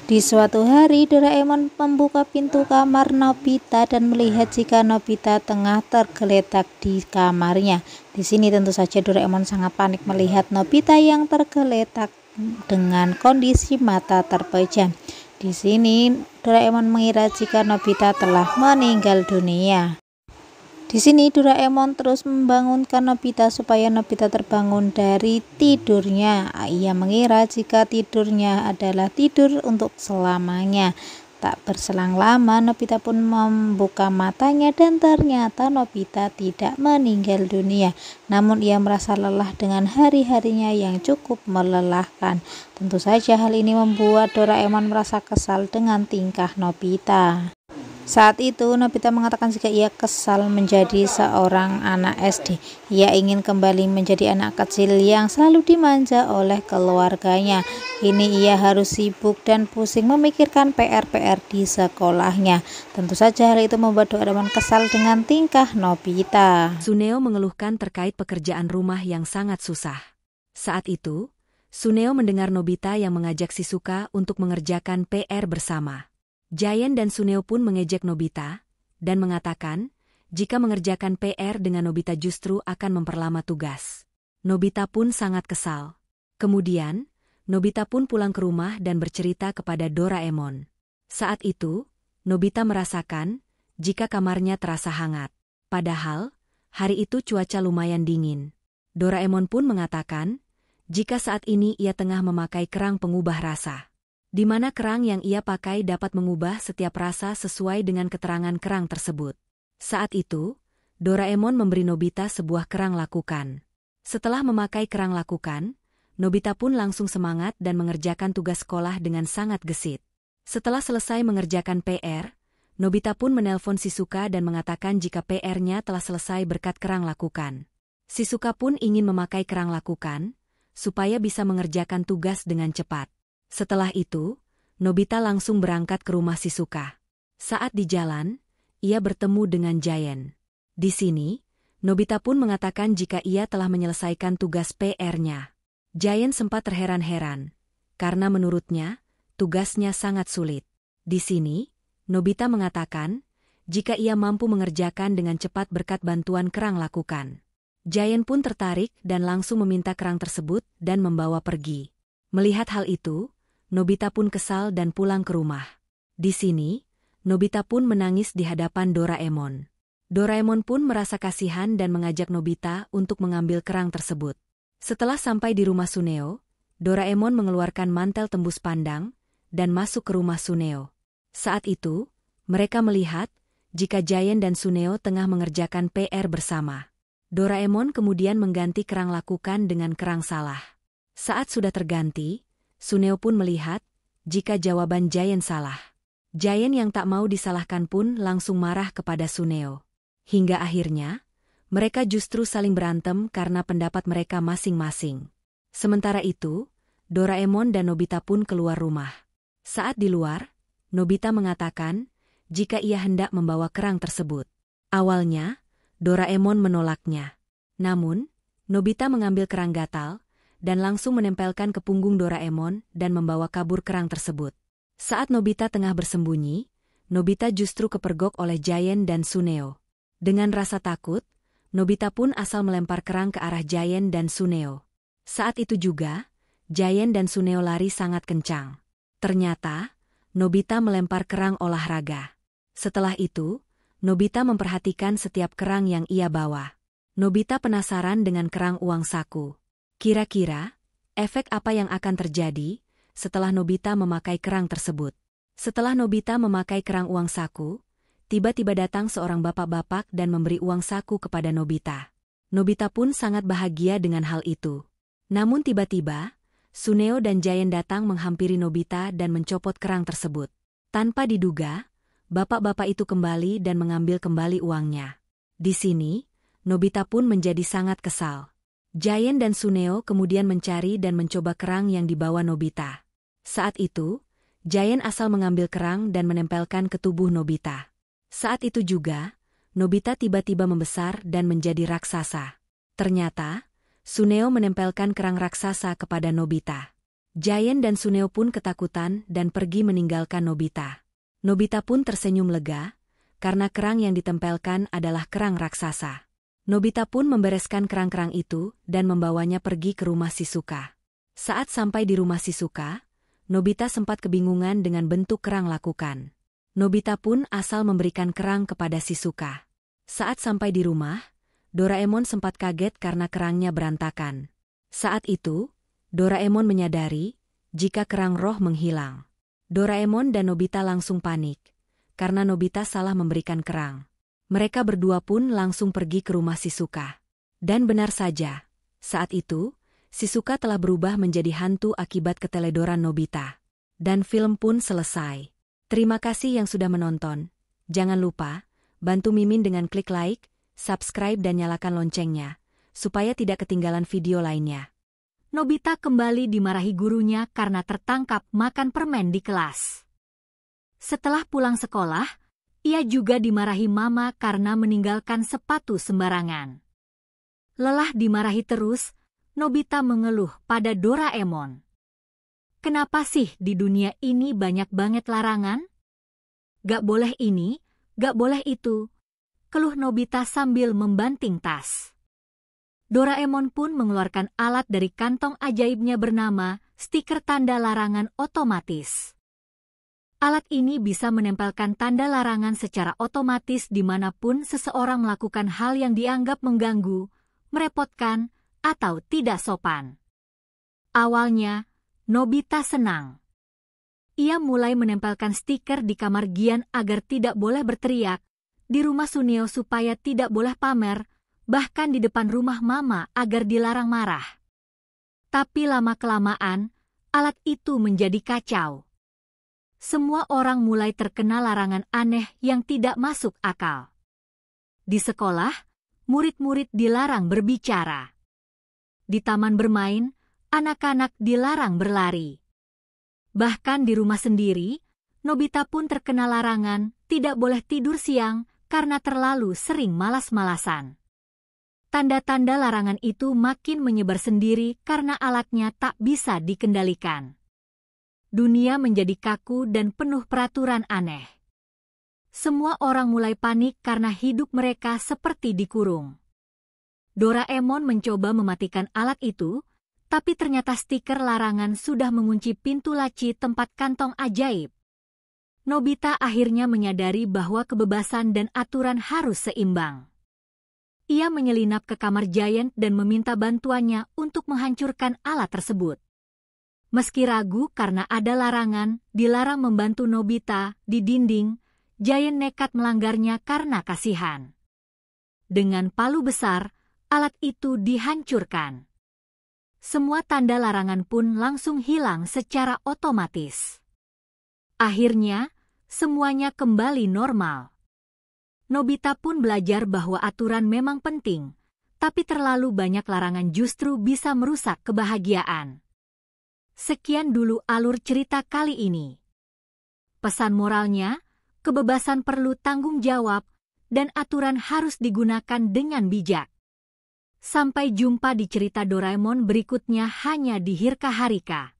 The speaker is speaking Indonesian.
Di suatu hari, Doraemon membuka pintu kamar Nobita dan melihat jika Nobita tengah tergeletak di kamarnya. Di sini tentu saja Doraemon sangat panik melihat Nobita yang tergeletak dengan kondisi mata terpejam. Di sini Doraemon mengira jika Nobita telah meninggal dunia. Di sini Doraemon terus membangunkan Nobita supaya Nobita terbangun dari tidurnya. Ia mengira jika tidurnya adalah tidur untuk selamanya. Tak berselang lama Nobita pun membuka matanya dan ternyata Nobita tidak meninggal dunia. Namun ia merasa lelah dengan hari-harinya yang cukup melelahkan. Tentu saja hal ini membuat Doraemon merasa kesal dengan tingkah Nobita. Saat itu Nobita mengatakan jika ia kesal menjadi seorang anak SD. Ia ingin kembali menjadi anak kecil yang selalu dimanja oleh keluarganya. Kini ia harus sibuk dan pusing memikirkan PR-PR di sekolahnya. Tentu saja hal itu membuat Doraemon kesal dengan tingkah Nobita. Suneo mengeluhkan terkait pekerjaan rumah yang sangat susah. Saat itu, Suneo mendengar Nobita yang mengajak Shizuka untuk mengerjakan PR bersama. Giant dan Suneo pun mengejek Nobita dan mengatakan jika mengerjakan PR dengan Nobita justru akan memperlama tugas. Nobita pun sangat kesal. Kemudian, Nobita pun pulang ke rumah dan bercerita kepada Doraemon. Saat itu, Nobita merasakan jika kamarnya terasa hangat. Padahal, hari itu cuaca lumayan dingin. Doraemon pun mengatakan jika saat ini ia tengah memakai kerang pengubah rasa, di mana kerang yang ia pakai dapat mengubah setiap rasa sesuai dengan keterangan kerang tersebut. Saat itu, Doraemon memberi Nobita sebuah kerang lakukan. Setelah memakai kerang lakukan, Nobita pun langsung semangat dan mengerjakan tugas sekolah dengan sangat gesit. Setelah selesai mengerjakan PR, Nobita pun menelpon Shizuka dan mengatakan jika PR-nya telah selesai berkat kerang lakukan. Shizuka pun ingin memakai kerang lakukan, supaya bisa mengerjakan tugas dengan cepat. Setelah itu, Nobita langsung berangkat ke rumah Shizuka. Saat di jalan, ia bertemu dengan Giant. Di sini, Nobita pun mengatakan jika ia telah menyelesaikan tugas PR-nya. Giant sempat terheran-heran, karena menurutnya, tugasnya sangat sulit. Di sini, Nobita mengatakan jika ia mampu mengerjakan dengan cepat berkat bantuan kerang lakukan. Giant pun tertarik dan langsung meminta kerang tersebut dan membawa pergi. Melihat hal itu, Nobita pun kesal dan pulang ke rumah. Di sini, Nobita pun menangis di hadapan Doraemon. Doraemon pun merasa kasihan dan mengajak Nobita untuk mengambil kerang tersebut. Setelah sampai di rumah Suneo, Doraemon mengeluarkan mantel tembus pandang dan masuk ke rumah Suneo. Saat itu, mereka melihat jika Giant dan Suneo tengah mengerjakan PR bersama. Doraemon kemudian mengganti kerang lakukan dengan kerang salah. Saat sudah terganti, Suneo pun melihat jika jawaban Giant salah. Giant yang tak mau disalahkan pun langsung marah kepada Suneo. Hingga akhirnya, mereka justru saling berantem karena pendapat mereka masing-masing. Sementara itu, Doraemon dan Nobita pun keluar rumah. Saat di luar, Nobita mengatakan jika ia hendak membawa kerang tersebut. Awalnya, Doraemon menolaknya. Namun, Nobita mengambil kerang gatal dan langsung menempelkan ke punggung Doraemon dan membawa kabur kerang tersebut. Saat Nobita tengah bersembunyi, Nobita justru kepergok oleh Giant dan Suneo. Dengan rasa takut, Nobita pun asal melempar kerang ke arah Giant dan Suneo. Saat itu juga, Giant dan Suneo lari sangat kencang. Ternyata, Nobita melempar kerang olahraga. Setelah itu, Nobita memperhatikan setiap kerang yang ia bawa. Nobita penasaran dengan kerang uang saku. Kira-kira, efek apa yang akan terjadi setelah Nobita memakai kerang tersebut? Setelah Nobita memakai kerang uang saku, tiba-tiba datang seorang bapak-bapak dan memberi uang saku kepada Nobita. Nobita pun sangat bahagia dengan hal itu. Namun tiba-tiba, Suneo dan Giant datang menghampiri Nobita dan mencopot kerang tersebut. Tanpa diduga, bapak-bapak itu kembali dan mengambil kembali uangnya. Di sini, Nobita pun menjadi sangat kesal. Giant dan Suneo kemudian mencari dan mencoba kerang yang dibawa Nobita. Saat itu, Giant asal mengambil kerang dan menempelkan ke tubuh Nobita. Saat itu juga, Nobita tiba-tiba membesar dan menjadi raksasa. Ternyata, Suneo menempelkan kerang raksasa kepada Nobita. Giant dan Suneo pun ketakutan dan pergi meninggalkan Nobita. Nobita pun tersenyum lega, karena kerang yang ditempelkan adalah kerang raksasa. Nobita pun membereskan kerang-kerang itu dan membawanya pergi ke rumah Shizuka. Saat sampai di rumah Shizuka, Nobita sempat kebingungan dengan bentuk kerang lakukan. Nobita pun asal memberikan kerang kepada Shizuka. Saat sampai di rumah, Doraemon sempat kaget karena kerangnya berantakan. Saat itu, Doraemon menyadari jika kerang roh menghilang. Doraemon dan Nobita langsung panik, karena Nobita salah memberikan kerang. Mereka berdua pun langsung pergi ke rumah Shizuka. Dan benar saja, saat itu, Shizuka telah berubah menjadi hantu akibat keteledoran Nobita. Dan film pun selesai. Terima kasih yang sudah menonton. Jangan lupa, bantu Mimin dengan klik like, subscribe dan nyalakan loncengnya, supaya tidak ketinggalan video lainnya. Nobita kembali dimarahi gurunya karena tertangkap makan permen di kelas. Setelah pulang sekolah, ia juga dimarahi mama karena meninggalkan sepatu sembarangan. Lelah dimarahi terus, Nobita mengeluh pada Doraemon. Kenapa sih di dunia ini banyak banget larangan? Gak boleh ini, gak boleh itu, keluh Nobita sambil membanting tas. Doraemon pun mengeluarkan alat dari kantong ajaibnya bernama stiker tanda larangan otomatis. Alat ini bisa menempelkan tanda larangan secara otomatis dimanapun seseorang melakukan hal yang dianggap mengganggu, merepotkan, atau tidak sopan. Awalnya, Nobita senang. Ia mulai menempelkan stiker di kamar Gian agar tidak boleh berteriak, di rumah Suneo supaya tidak boleh pamer, bahkan di depan rumah mama agar dilarang marah. Tapi lama-kelamaan, alat itu menjadi kacau. Semua orang mulai terkena larangan aneh yang tidak masuk akal. Di sekolah, murid-murid dilarang berbicara. Di taman bermain, anak-anak dilarang berlari. Bahkan di rumah sendiri, Nobita pun terkena larangan tidak boleh tidur siang karena terlalu sering malas-malasan. Tanda-tanda larangan itu makin menyebar sendiri karena alatnya tak bisa dikendalikan. Dunia menjadi kaku dan penuh peraturan aneh. Semua orang mulai panik karena hidup mereka seperti dikurung. Doraemon mencoba mematikan alat itu, tapi ternyata stiker larangan sudah mengunci pintu laci tempat kantong ajaib. Nobita akhirnya menyadari bahwa kebebasan dan aturan harus seimbang. Ia menyelinap ke kamar Giant dan meminta bantuannya untuk menghancurkan alat tersebut. Meski ragu karena ada larangan, dilarang membantu Nobita di dinding, Giant nekat melanggarnya karena kasihan. Dengan palu besar, alat itu dihancurkan. Semua tanda larangan pun langsung hilang secara otomatis. Akhirnya, semuanya kembali normal. Nobita pun belajar bahwa aturan memang penting, tapi terlalu banyak larangan justru bisa merusak kebahagiaan. Sekian dulu alur cerita kali ini. Pesan moralnya, kebebasan perlu tanggung jawab, dan aturan harus digunakan dengan bijak. Sampai jumpa di cerita Doraemon berikutnya hanya di Hirka Harika.